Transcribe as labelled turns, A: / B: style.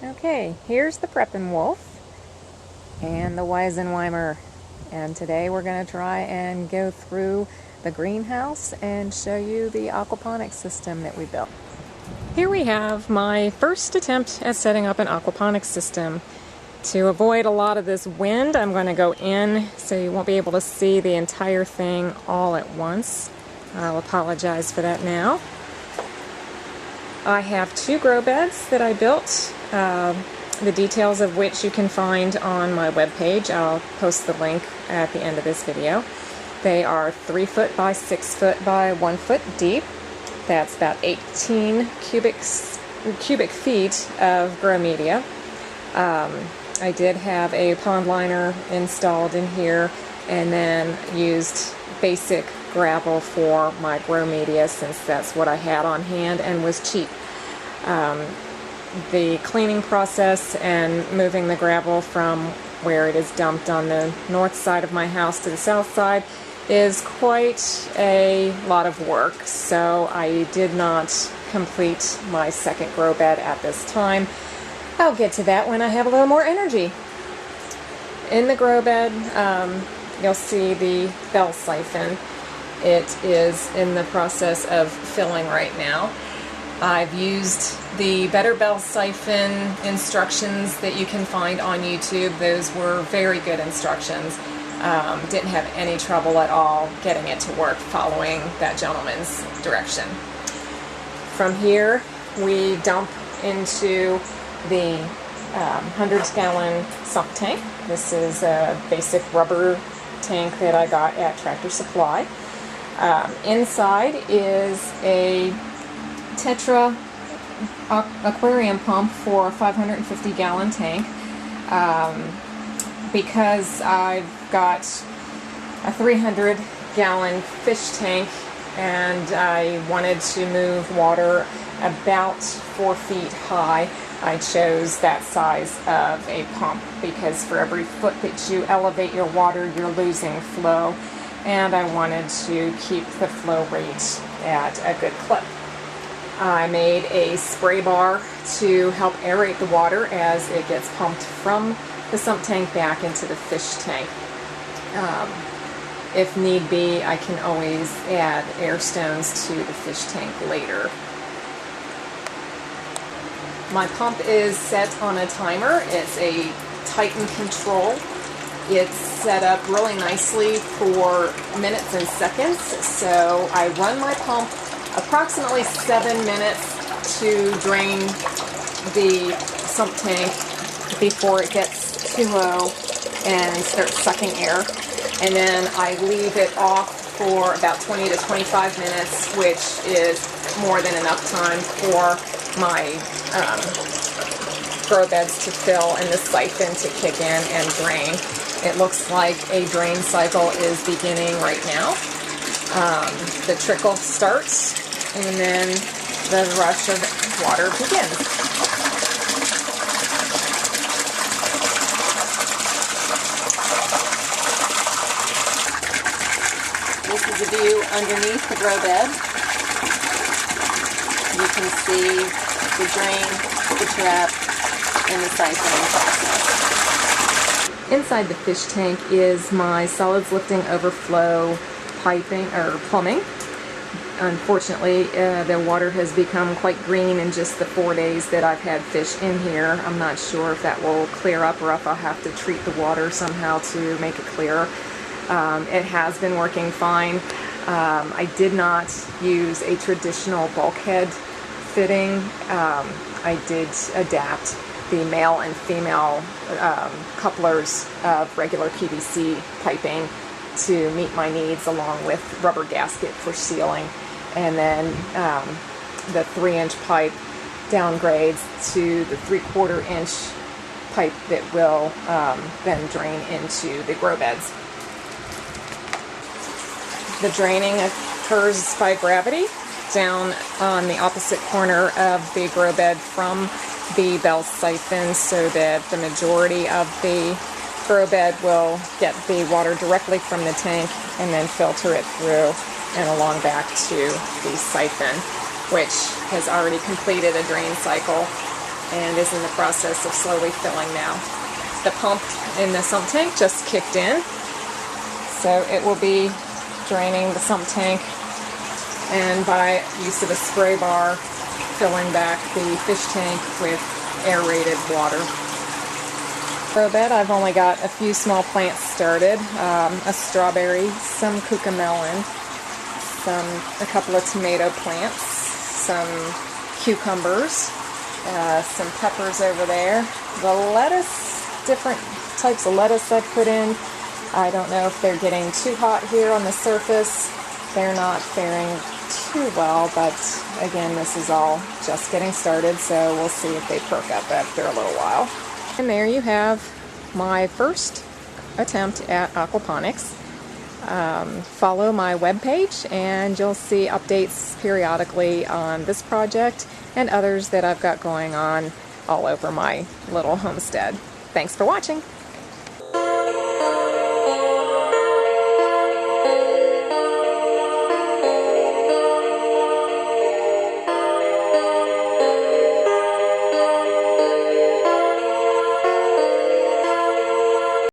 A: Okay, here's the Preppin' Wolf and the Weisenweimer, and today we're going to try and go through the greenhouse and show you the aquaponics system that we built. Here we have my first attempt at setting up an aquaponics system. To avoid a lot of this wind, I'm going to go in so you won't be able to see the entire thing all at once. I'll apologize for that now. I have two grow beds that I built, the details of which you can find on my webpage. I'll post the link at the end of this video. They are 3 foot by 6 foot by 1 foot deep. That's about 18 cubic feet of grow media. I did have a pond liner installed in here and then used basic gravel for my grow media since that's what I had on hand and was cheap. The cleaning process and moving the gravel from where it is dumped on the north side of my house to the south side is quite a lot of work, so I did not complete my second grow bed at this time. I'll get to that when I have a little more energy. In the grow bed, you'll see the bell siphon. It is in the process of filling right now. I've used the Better Bell Siphon instructions that you can find on YouTube. Those were very good instructions. Didn't have any trouble at all getting it to work following that gentleman's direction. From here, we dump into the 100-gallon sump tank. This is a basic rubber tank that I got at Tractor Supply. Inside is a Tetra aquarium pump for a 550-gallon tank. Because I've got a 300-gallon fish tank and I wanted to move water about 4 feet high, I chose that size of a pump because for every foot that you elevate your water, you're losing flow, and I wanted to keep the flow rate at a good clip. I made a spray bar to help aerate the water as it gets pumped from the sump tank back into the fish tank. If need be, I can always add air stones to the fish tank later. My pump is set on a timer. It's a Titan control. It's set up really nicely for minutes and seconds. So I run my pump approximately 7 minutes to drain the sump tank before it gets too low and starts sucking air. And then I leave it off for about 20 to 25 minutes, which is more than enough time for my grow beds to fill and the siphon to kick in and drain. It looks like a drain cycle is beginning right now. The trickle starts and then the rush of water begins. This is a view underneath the grow bed. You can see the drain, the trap, and the siphoning process. Inside the fish tank is my solids lifting overflow piping or plumbing. Unfortunately, the water has become quite green in just the 4 days that I've had fish in here. I'm not sure if that will clear up or if I'll have to treat the water somehow to make it clearer. It has been working fine. I did not use a traditional bulkhead fitting. I did adapt the male and female couplers of regular PVC piping to meet my needs, along with rubber gasket for sealing. And then the 3-inch pipe downgrades to the 3/4 inch pipe that will then drain into the grow beds. The draining occurs by gravity down on the opposite corner of the grow bed from the bell siphon, so that the majority of the grow bed will get the water directly from the tank and then filter it through and along back to the siphon, which has already completed a drain cycle and is in the process of slowly filling now. The pump in the sump tank just kicked in, so it will be draining the sump tank, and by use of a spray bar, filling back the fish tank with aerated water. Grow bed, I've only got a few small plants started, a strawberry, some cucamelon, a couple of tomato plants, some cucumbers, some peppers over there, the lettuce, different types of lettuce I've put in. I don't know if they're getting too hot here on the surface. They're not faring too well, but again, this is all just getting started, so we'll see if they perk up after a little while. And there you have my first attempt at aquaponics. Follow my webpage and you'll see updates periodically on this project and others that I've got going on all over my little homestead. Thanks for watching.